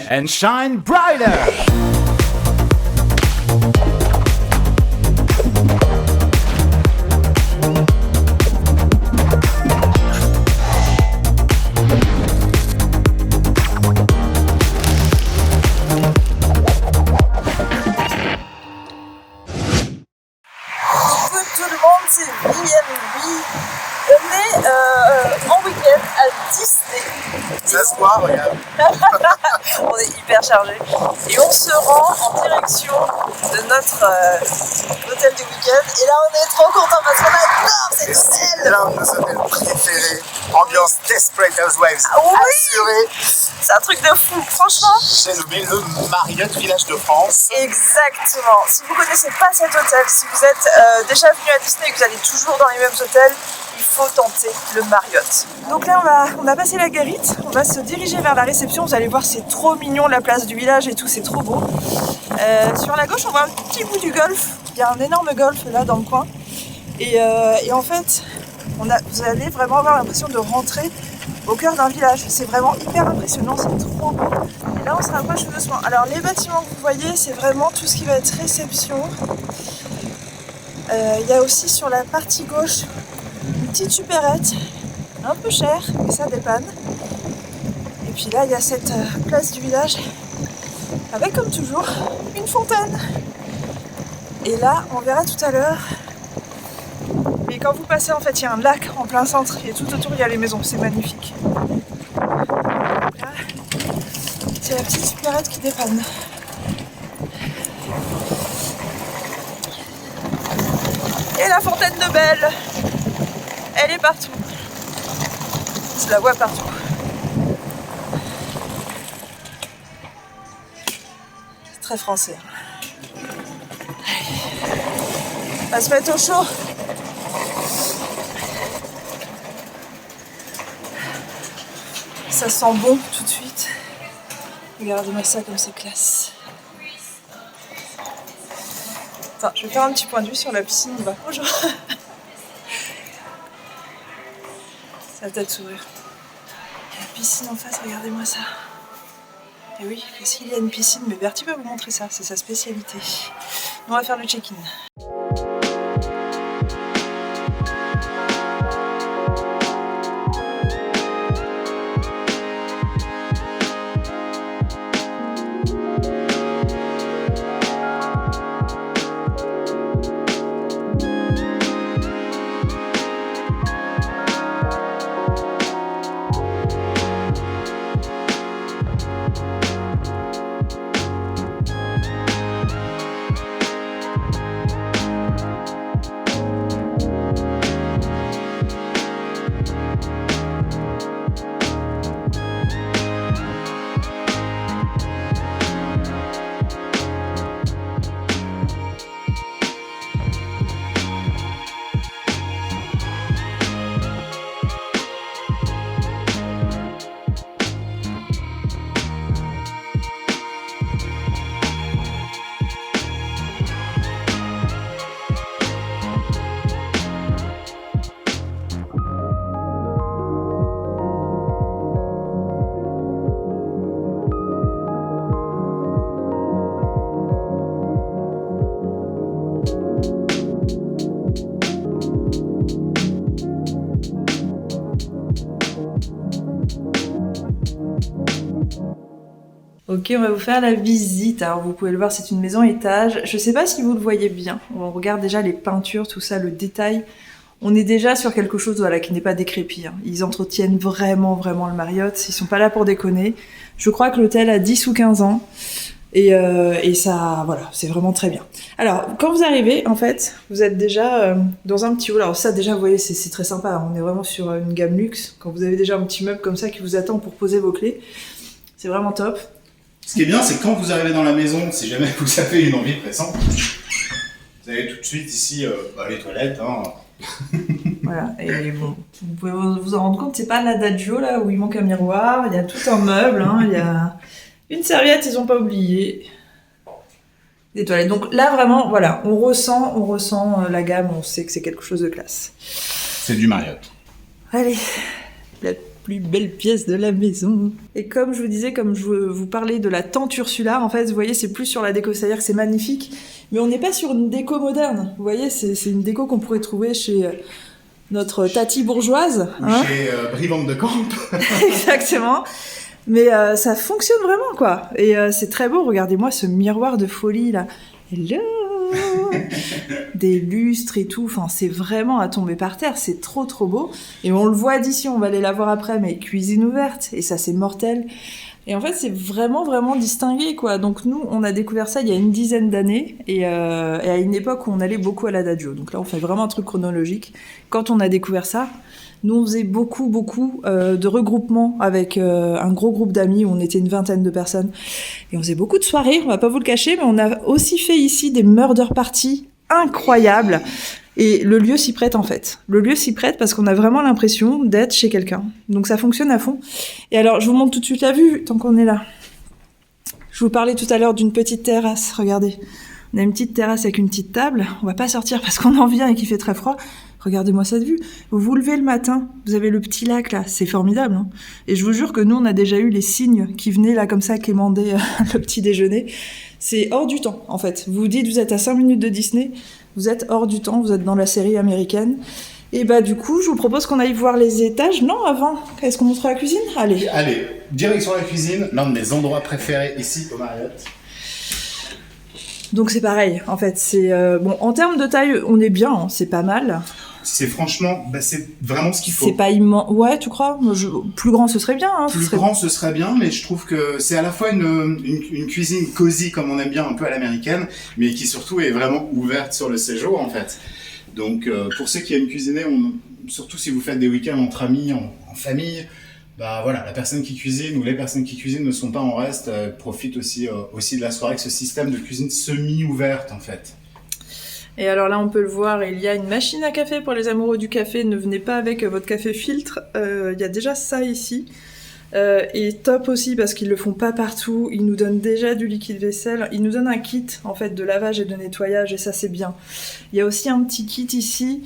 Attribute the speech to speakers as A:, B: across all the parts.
A: and shine brighter.
B: C'est BNB. On est en week-end à Disney.
C: Ça se voit, regarde.
B: On est hyper chargé. Et on se rend en direction de notre hôtel du week-end. Et là, on est trop contents parce qu'on adore cet hôtel.
C: C'est l'un de nos hôtels préférés. Ambiance Desperate Housewives.
B: Ah oui,
C: assurée.
B: C'est un truc de fou, franchement.
C: J'ai nommé le Marriott Village de France.
B: Exactement. Si vous ne connaissez pas cet hôtel, si vous êtes déjà venu à Disney et que vous allez toujours dans les mêmes hôtels, il faut tenter le Marriott. Donc là, on a passé la guérite, on va se diriger vers la réception. Vous allez voir, c'est trop mignon, la place du village et tout, c'est trop beau. Sur la gauche, on voit un petit bout du golfe. Il y a un énorme golfe là dans le coin. Et en fait, vous allez vraiment avoir l'impression de rentrer au cœur d'un village. C'est vraiment hyper impressionnant, c'est trop beau. Et là, on se rapproche tout doucement. Alors, les bâtiments que vous voyez, c'est vraiment tout ce qui va être réception. Il y a aussi sur la partie gauche une petite supérette, un peu chère, mais ça dépanne. Et puis là, il y a cette place du village avec, comme toujours, une fontaine. Et là, on verra tout à l'heure. Mais quand vous passez, en fait, il y a un lac en plein centre et tout autour, il y a les maisons. C'est magnifique. Là, c'est la petite supérette qui dépanne. Et la fontaine de Belle, elle est partout. Je la vois partout. C'est très français. Allez. On va se mettre au chaud. Ça sent bon tout de suite. Regardez-moi ça comme c'est classe. Attends, je vais faire un petit point de vue sur la piscine. Bonjour. Ça va peut-être s'ouvrir. Il y a la piscine en face, regardez-moi ça. Et oui, ici il y a une piscine, mais Bertie va vous montrer ça, c'est sa spécialité. On va faire le check-in. Ok, on va vous faire la visite. Alors vous pouvez le voir, c'est une maison étage. Je sais pas si vous le voyez bien. On regarde déjà les peintures, tout ça, le détail. On est déjà sur quelque chose voilà, qui n'est pas décrépit. Hein. Ils entretiennent vraiment le Marriott. Ils sont pas là pour déconner. Je crois que l'hôtel a 10 ou 15 ans. Et ça, voilà, c'est vraiment très bien. Alors, quand vous arrivez, en fait, vous êtes déjà dans un petit hall. Alors ça, déjà, vous voyez, c'est très sympa. On est vraiment sur une gamme luxe. Quand vous avez déjà un petit meuble comme ça qui vous attend pour poser vos clés, c'est vraiment top.
C: Ce qui est bien, c'est que quand vous arrivez dans la maison, si jamais vous avez une envie pressante, vous avez tout de suite ici les toilettes. Hein.
B: Voilà, et bon, vous pouvez vous en rendre compte, c'est pas l'adagio là où il manque un miroir, il y a tout un meuble, hein, il y a une serviette, ils ont pas oublié. Des toilettes. Donc là vraiment, voilà, on ressent la gamme, on sait que c'est quelque chose de classe.
C: C'est du Marriott.
B: Allez, plus belle pièce de la maison. Et comme je vous disais, comme je vous parlais de la tente Ursula, en fait, vous voyez, c'est plus sur la déco, c'est-à-dire que c'est magnifique, mais on n'est pas sur une déco moderne. Vous voyez, c'est une déco qu'on pourrait trouver chez notre tati bourgeoise.
C: Ou chez Brivante de Camp.
B: Exactement. Mais ça fonctionne vraiment, quoi. Et c'est très beau. Regardez-moi ce miroir de folie, là. Hello. Des lustres et tout. Enfin, c'est vraiment à tomber par terre. C'est trop, trop beau. Et on le voit d'ici. On va aller la voir après. Mais cuisine ouverte. Et ça, c'est mortel. Et en fait, c'est vraiment, vraiment distingué, quoi. Donc nous, on a découvert ça il y a une dizaine d'années. Et à une époque où on allait beaucoup à l'Adagio. Donc là, on fait vraiment un truc chronologique. Quand on a découvert ça, nous, on faisait beaucoup de regroupements avec un gros groupe d'amis où on était une vingtaine de personnes. Et on faisait beaucoup de soirées, on va pas vous le cacher, mais on a aussi fait ici des murder parties incroyables. Et le lieu s'y prête, en fait. Le lieu s'y prête parce qu'on a vraiment l'impression d'être chez quelqu'un. Donc ça fonctionne à fond. Et alors, je vous montre tout de suite la vue, tant qu'on est là. Je vous parlais tout à l'heure d'une petite terrasse, regardez. On a une petite terrasse avec une petite table. On va pas sortir parce qu'on en vient et qu'il fait très froid. Regardez-moi cette vue. Vous vous levez le matin, vous avez le petit lac là, c'est formidable. Hein, et je vous jure que nous, on a déjà eu les cygnes qui venaient là comme ça quémander le petit déjeuner. C'est hors du temps en fait. Vous vous dites, vous êtes à 5 minutes de Disney, vous êtes hors du temps, vous êtes dans la série américaine. Et bah du coup, je vous propose qu'on aille voir les étages. Non, avant, est-ce qu'on montre la cuisine ? Allez,
C: direction la cuisine, l'un de mes endroits préférés ici au Marriott.
B: Donc c'est pareil, en fait. C'est bon en termes de taille, on est bien, hein, c'est pas mal.
C: C'est franchement, c'est vraiment ce qu'il faut.
B: C'est pas immense. Ouais, tu crois ? Plus grand, ce serait bien. Hein,
C: grand, ce serait bien, mais je trouve que c'est à la fois une cuisine cosy, comme on aime bien, un peu à l'américaine, mais qui surtout est vraiment ouverte sur le séjour, en fait. Donc, pour ceux qui aiment cuisiner, surtout si vous faites des week-ends entre amis, en famille, bah voilà, la personne qui cuisine ou les personnes qui cuisinent ne sont pas en reste, profitent aussi de la soirée avec ce système de cuisine semi-ouverte, en fait.
B: Et alors là, on peut le voir, il y a une machine à café pour les amoureux du café. Ne venez pas avec votre café filtre. Il y a déjà ça ici. Et top aussi parce qu'ils le font pas partout. Ils nous donnent déjà du liquide vaisselle. Ils nous donnent un kit en fait de lavage et de nettoyage et ça c'est bien. Il y a aussi un petit kit ici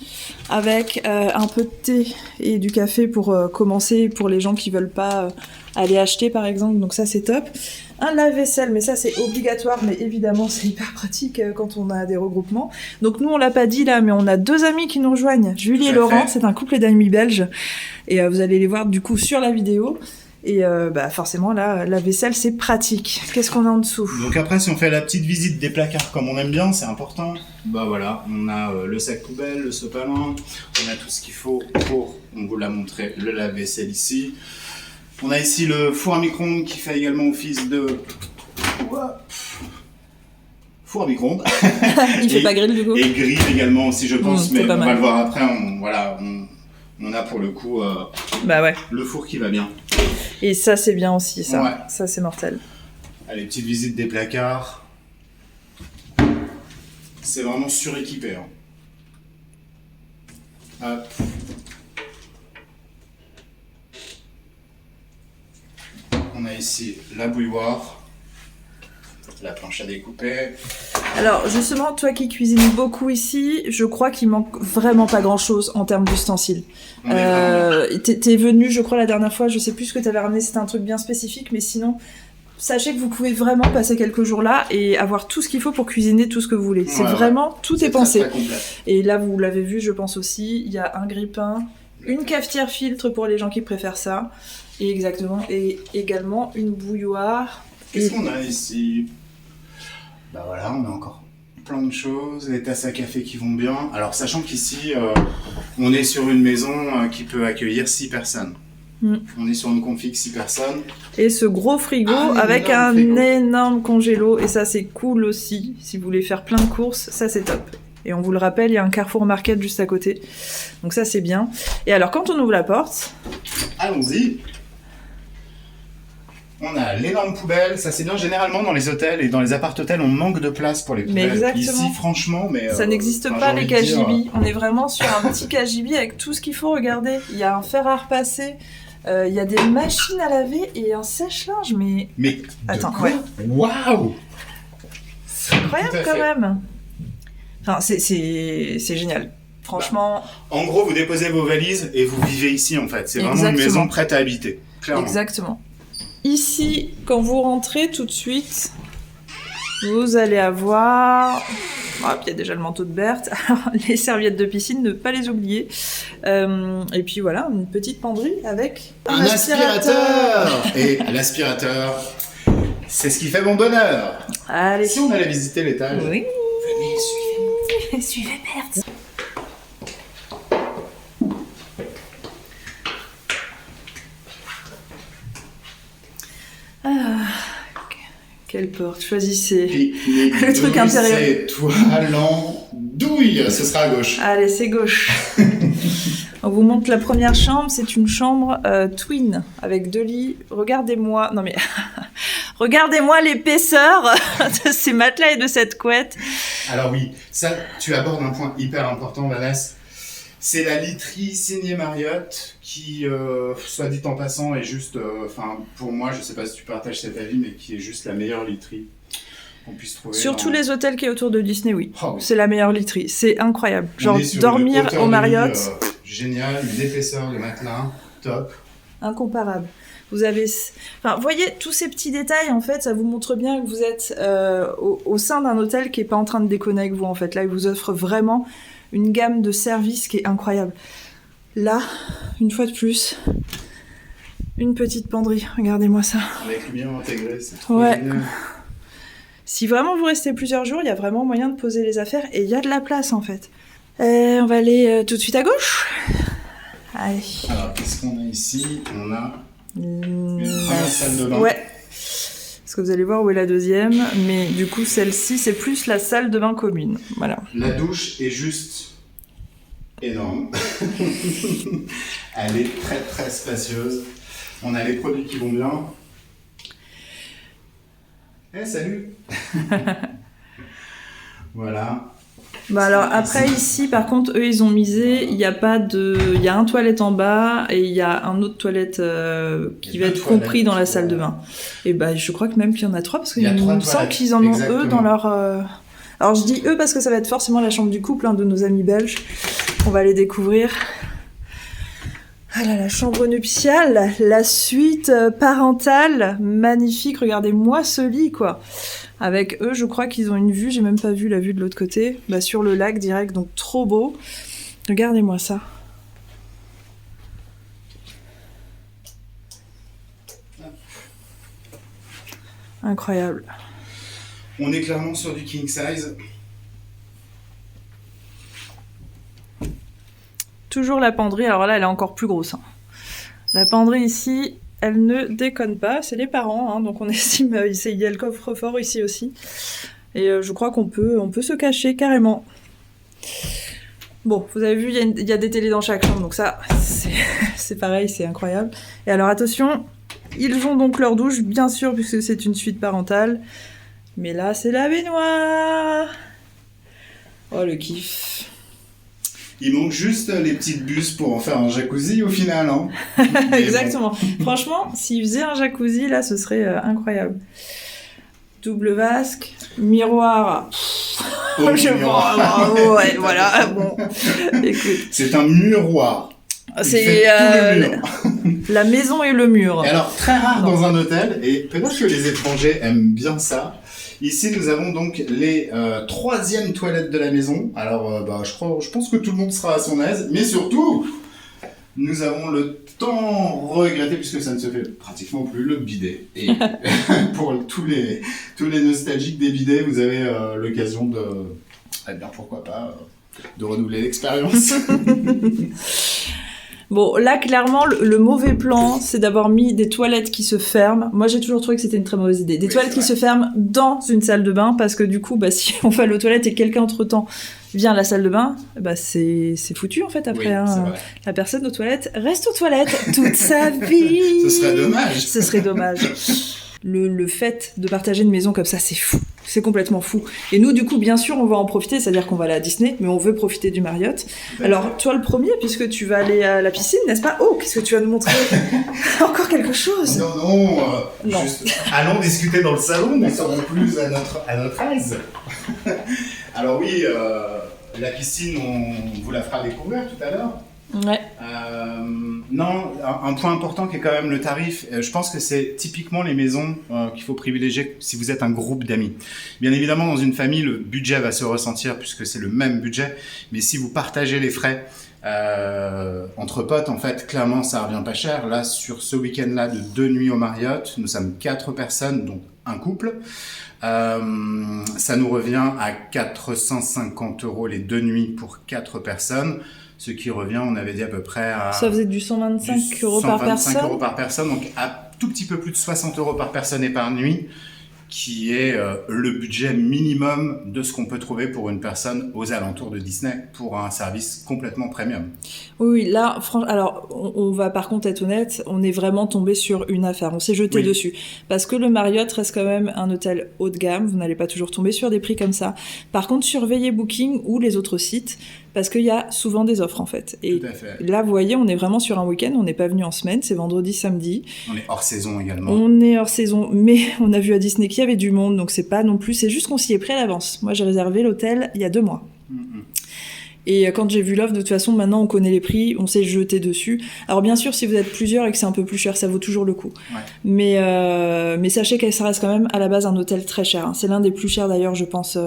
B: avec un peu de thé et du café pour commencer pour les gens qui veulent pas aller acheter par exemple. Donc ça c'est top. Un lave-vaisselle, mais ça c'est obligatoire, mais évidemment c'est hyper pratique quand on a des regroupements. Donc nous on l'a pas dit là, mais on a 2 amis qui nous rejoignent, Julie et Laurent, c'est un couple d'amis belges, et vous allez les voir du coup sur la vidéo. Et forcément là, la vaisselle c'est pratique. Qu'est-ce qu'on a en dessous ?
C: Donc après si on fait la petite visite des placards comme on aime bien, c'est important. Bah voilà, on a le sac poubelle, le sopalin, on a tout ce qu'il faut pour, on vous l'a montré, le lave-vaisselle ici. On a ici le four à micro-ondes qui fait également office de four à micro-ondes.
B: Il fait pas grill du coup.
C: Et grill également aussi je pense, mais on
B: mal.
C: va le voir après. On a pour le coup le four qui va bien.
B: Et ça c'est bien aussi, ça.
C: Ouais.
B: Ça c'est mortel.
C: Allez, petite visite des placards. C'est vraiment suréquipé. Hein. Hop. On a ici la bouilloire, la planche à découper.
B: Alors justement, toi qui cuisines beaucoup ici, je crois qu'il manque vraiment pas grand-chose en termes d'ustensiles. T'es venu, je crois, la dernière fois, je sais plus ce que t'avais ramené, c'était un truc bien spécifique, mais sinon, sachez que vous pouvez vraiment passer quelques jours là et avoir tout ce qu'il faut pour cuisiner tout ce que vous voulez. C'est vraiment, tout est pensé.
C: Très complet.
B: Et là, vous l'avez vu, je pense aussi, il y a un grille-pain, une cafetière filtre pour les gens qui préfèrent ça, et également une bouilloire.
C: Qu'est-ce qu'on a ici ? Bah voilà, on a encore plein de choses, les tasses à café qui vont bien. Alors sachant qu'ici, on est sur une maison qui peut accueillir 6 personnes. On est sur une config 6 personnes.
B: Et ce gros frigo avec un énorme congélo, et ça c'est cool aussi, si vous voulez faire plein de courses, ça c'est top. Et on vous le rappelle, il y a un Carrefour Market juste à côté, donc ça c'est bien. Et alors quand on ouvre la porte...
C: Allons-y. On a l'énorme poubelle, ça c'est bien. Généralement dans les hôtels et dans les appart-hôtels, on manque de place pour les poubelles.
B: Mais exactement.
C: Ici, franchement,
B: ça n'existe pas les KGB. On est vraiment sur un petit KGB avec tout ce qu'il faut. Regardez, il y a un fer à repasser, il y a des machines à laver et un sèche-linge. Mais attends,
C: Waouh,
B: c'est incroyable quand même. Enfin, c'est génial. Franchement...
C: En gros, vous déposez vos valises et vous vivez ici, en fait. C'est vraiment une
B: Exactement.
C: maison prête à habiter, clairement.
B: Exactement. Ici, quand vous rentrez tout de suite, vous allez avoir... Ah, puis il y a déjà le manteau de Berthe. Alors, les serviettes de piscine, ne pas les oublier. Et puis voilà, une petite penderie avec
C: Un aspirateur. Et l'aspirateur, c'est ce qui fait mon bonheur.
B: Allez.
C: Si on allait visiter l'étage,
B: Oui.
C: venez, suivez-moi.
B: Suivez Berthe. Quelle porte? Choisissez. Le truc intérieur.
C: C'est toile en douille. Ce sera à gauche.
B: Allez, c'est gauche. On vous montre la première chambre. C'est une chambre twin avec 2 lits. Regardez-moi. Non mais regardez-moi l'épaisseur de ces matelas et de cette couette.
C: Alors oui, ça, tu abordes un point hyper important, Vanessa. C'est la literie signée Marriott qui, soit dit en passant, est juste, pour moi, je sais pas si tu partages cet avis, mais qui est juste la meilleure literie qu'on puisse trouver.
B: Sur tous les hôtels qui est autour de Disney, oui.
C: Oh, oui.
B: C'est la meilleure literie. C'est incroyable.
C: On
B: Genre
C: est sur
B: dormir
C: une hauteur
B: au
C: de
B: Marriott,
C: lit, génial, une épaisseur de matelas, top.
B: incomparable. Vous avez, enfin, voyez tous ces petits détails. En fait, ça vous montre bien que vous êtes au sein d'un hôtel qui est pas en train de déconner avec vous. En fait, là, il vous offre vraiment une gamme de services qui est incroyable. Là, une fois de plus, une petite penderie. Regardez-moi ça.
C: Avec lumière intégrée, c'est trop
B: Ouais.
C: génial.
B: Si vraiment vous restez plusieurs jours, il y a vraiment moyen de poser les affaires et il y a de la place en fait. On va aller tout de suite à gauche. Allez.
C: Alors, qu'est-ce qu'on a ici? On a
B: Une
C: première salle de bain.
B: Ouais. Parce que vous allez voir où est la deuxième, mais du coup celle-ci c'est plus la salle de bain commune. Voilà.
C: La douche est juste énorme. Elle est très très spacieuse. On a les produits qui vont bien. Salut. Voilà.
B: Bah alors après ici par contre eux ils ont misé, il y a pas de, il y a un toilette en bas et il y a un autre toilette qui va être compris dans la salle de bain. Et bah je crois que même qu'il y en a 3 parce qu'il me semble qu'ils en ont eux dans leur. Alors je dis eux parce que ça va être forcément la chambre du couple, de nos amis belges. On va les découvrir. Ah là, la chambre nuptiale, la suite parentale, magnifique. Regardez-moi ce lit quoi. Avec eux, je crois qu'ils ont une vue, j'ai même pas vu la vue de l'autre côté, sur le lac direct, donc trop beau. Regardez-moi ça. Incroyable.
C: On est clairement sur du king size.
B: Toujours la penderie, alors là elle est encore plus grosse. La penderie ici, elle ne déconne pas, c'est les parents, donc on estime, il y a le coffre-fort ici aussi. Et je crois qu'on peut se cacher carrément. Bon, vous avez vu, il y a des télés dans chaque chambre, donc ça, c'est pareil, c'est incroyable. Et alors attention, ils ont donc leur douche, bien sûr, puisque c'est une suite parentale. Mais là, c'est la baignoire. Oh, le kiff.
C: Il manque juste les petites bus pour en faire un jacuzzi au final. Hein.
B: Exactement. Bon. Franchement, s'ils faisaient un jacuzzi, là, ce serait incroyable. Double vasque, miroir.
C: Oh, miroir.
B: Ouais, voilà. Bon, écoute.
C: C'est un miroir.
B: C'est la maison et le mur.
C: Et alors, très rare dans un hôtel, et peut-être que les étrangers aiment bien ça. Ici, nous avons donc les 3e toilettes de la maison. Alors, je pense que tout le monde sera à son aise. Mais surtout, nous avons le tant regretté, puisque ça ne se fait pratiquement plus, le bidet. Et pour tous les nostalgiques des bidets, vous avez l'occasion de, pourquoi pas, de renouveler l'expérience.
B: Bon, là, clairement, le mauvais plan, c'est d'avoir mis des toilettes qui se ferment. Moi, j'ai toujours trouvé que c'était une très mauvaise idée. Des toilettes qui se ferment dans une salle de bain, parce que du coup, si on va aux toilettes et quelqu'un, entre-temps, vient à la salle de bain, c'est foutu, en fait, après.
C: Oui,
B: la personne aux toilettes reste aux toilettes toute sa vie.
C: Ce serait dommage.
B: Ce serait dommage. Le fait de partager une maison comme ça, c'est fou. C'est complètement fou. Et nous, du coup, bien sûr, on va en profiter, c'est-à-dire qu'on va aller à Disney, mais on veut profiter du Marriott. Alors, toi, le premier, puisque tu vas aller à la piscine, n'est-ce pas? Oh, qu'est-ce que tu vas nous montrer? Encore quelque chose?
C: Non.
B: Juste,
C: allons discuter dans le salon, mais serons plus à notre aise. Alors oui, La piscine, on vous la fera découvrir tout à l'heure.
A: Ouais.
C: Non, un point important qui est quand même le tarif. Je pense que c'est typiquement les maisons qu'il faut privilégier si vous êtes un groupe d'amis. Bien évidemment, dans une famille, le budget va se ressentir puisque c'est le même budget. Mais si vous partagez les frais entre potes, en fait, clairement, ça revient pas cher. Là, sur ce week-end-là de 2 nuits au Marriott, nous sommes 4 personnes, donc un couple. Ça nous revient à 450 € les 2 nuits pour 4 personnes. Ce qui revient, on avait dit à peu près à...
A: Ça faisait du 125 € par personne.
C: 125 € par personne, donc à tout petit peu plus de 60 € par personne et par nuit, qui est le budget minimum de ce qu'on peut trouver pour une personne aux alentours de Disney pour un service complètement premium.
A: Oui, là, franchement, alors, on va par contre être honnête, on est vraiment tombé sur une affaire. On s'est jeté dessus. Parce que le Marriott reste quand même un hôtel haut de gamme. Vous n'allez pas toujours tomber sur des prix comme ça. Par contre, surveillez Booking ou les autres sites. Parce qu'il y a souvent des offres en fait. Et
C: tout à fait.
A: là, vous voyez, on est vraiment sur un week-end, on n'est pas venu en semaine, c'est vendredi, samedi.
C: On est hors saison également.
A: On est hors saison, mais on a vu à Disney qu'il y avait du monde, donc c'est pas non plus, c'est juste qu'on s'y est pris à l'avance. Moi, j'ai réservé l'hôtel il y a 2 mois. Et quand j'ai vu l'offre, de toute façon, maintenant on connaît les prix, on s'est jeté dessus. Alors bien sûr, si vous êtes plusieurs et que c'est un peu plus cher, ça vaut toujours le coup.
C: Ouais.
A: Mais sachez que ça reste quand même à la base un hôtel très cher. Hein. C'est l'un des plus chers d'ailleurs, je pense,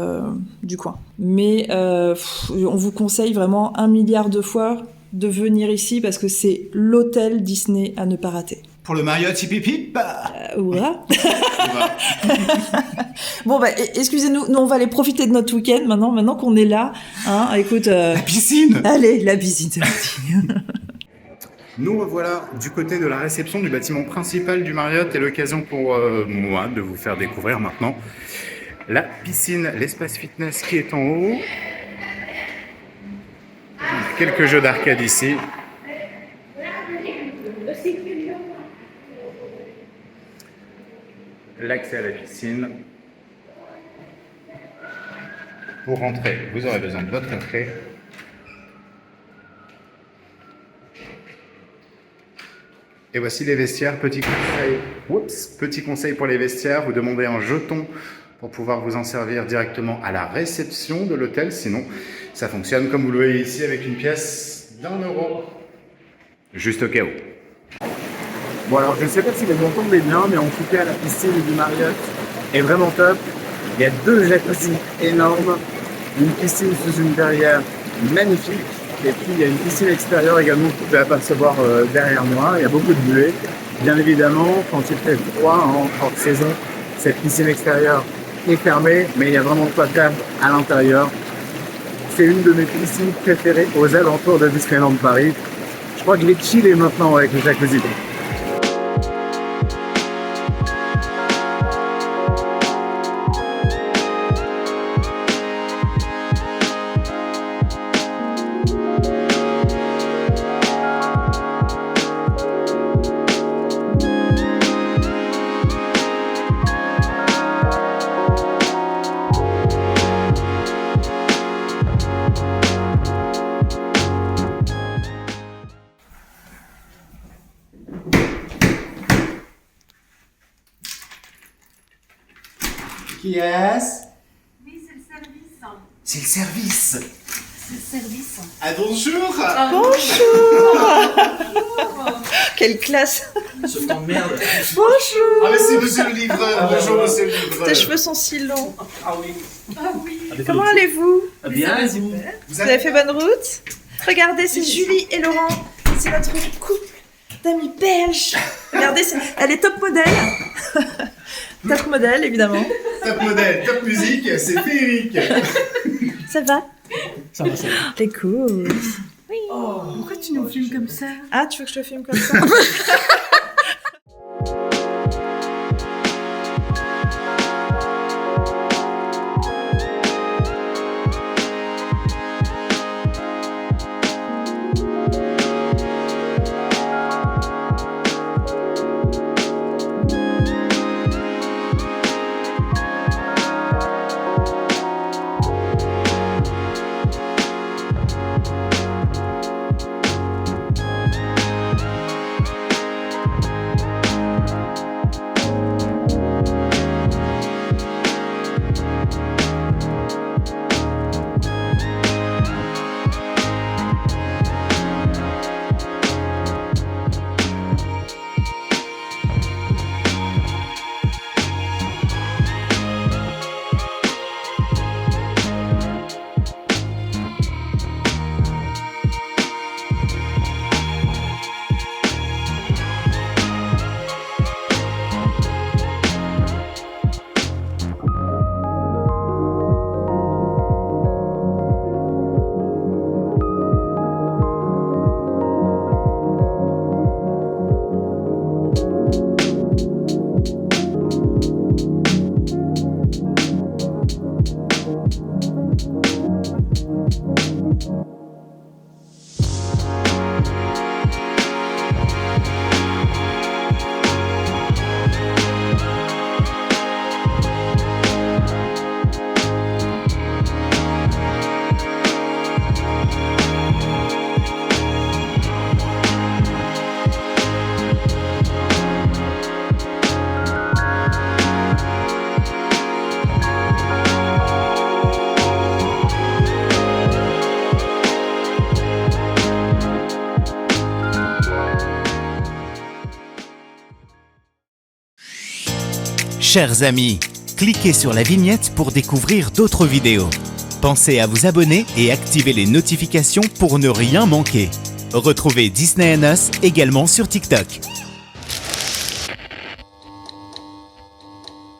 A: du coin. Mais on vous conseille vraiment 1 milliard de fois de venir ici parce que c'est l'hôtel Disney à ne pas rater.
C: Pour le Marriott, hip hip hip.
A: Voilà. Bon, bah, excusez-nous, nous on va aller profiter de notre week-end maintenant qu'on est là. Hein, écoute.
C: La piscine.
A: Allez, la piscine, c'est parti.
C: Nous revoilà du côté de la réception du bâtiment principal du Marriott et l'occasion pour moi de vous faire découvrir maintenant la piscine, l'espace fitness qui est en haut. Quelques jeux d'arcade ici. L'accès à la piscine. Pour rentrer, vous aurez besoin de votre entrée. Et voici les vestiaires. Petit conseil pour les vestiaires, vous demandez un jeton pour pouvoir vous en servir directement à la réception de l'hôtel. Sinon, ça fonctionne comme vous le voyez ici avec une pièce d'1 €. Juste au cas où.
D: Bon alors je ne sais pas si vous m'entendez bien, mais en tout cas la piscine du Marriott est vraiment top. Il y a 2 jacuzzi énormes, une piscine sous une verrière magnifique, et puis il y a une piscine extérieure également que vous pouvez apercevoir derrière moi. Il y a beaucoup de buées. Bien évidemment, quand il fait froid en hors saison, cette piscine extérieure est fermée, mais il y a vraiment de quoi faire à l'intérieur. C'est une de mes piscines préférées aux alentours de Disneyland Paris. Je crois que je vais chiller maintenant avec le jacuzzi.
C: Qui est-ce?
E: Oui, c'est le service.
C: C'est le service.
E: C'est le service.
C: Ah bonjour.
A: Bonjour. Quelle classe.
F: Sauf t'emmerde.
A: Bonjour.
C: Ah mais c'est monsieur le livreur. Bonjour monsieur le livreur.
A: Tes cheveux sont si longs.
F: Ah oui.
E: Ah oui.
A: Comment allez-vous?
F: Bien, et vous?
A: Vous avez fait bonne route? Regardez, c'est Julie et Laurent. C'est notre couple d'amis belges. Regardez, elle est top modèle. Top modèle, évidemment.
C: Top modèle, top musique, c'est féerique.
A: Ça va?
F: Ça va, ça va.
A: T'es cool. Oui.
E: Oh, pourquoi tu nous filmes comme ça?
A: Ah, tu veux que je te filme comme ça?
G: Chers amis, cliquez sur la vignette pour découvrir d'autres vidéos. Pensez à vous abonner et activer les notifications pour ne rien manquer. Retrouvez Disney & Us également sur TikTok.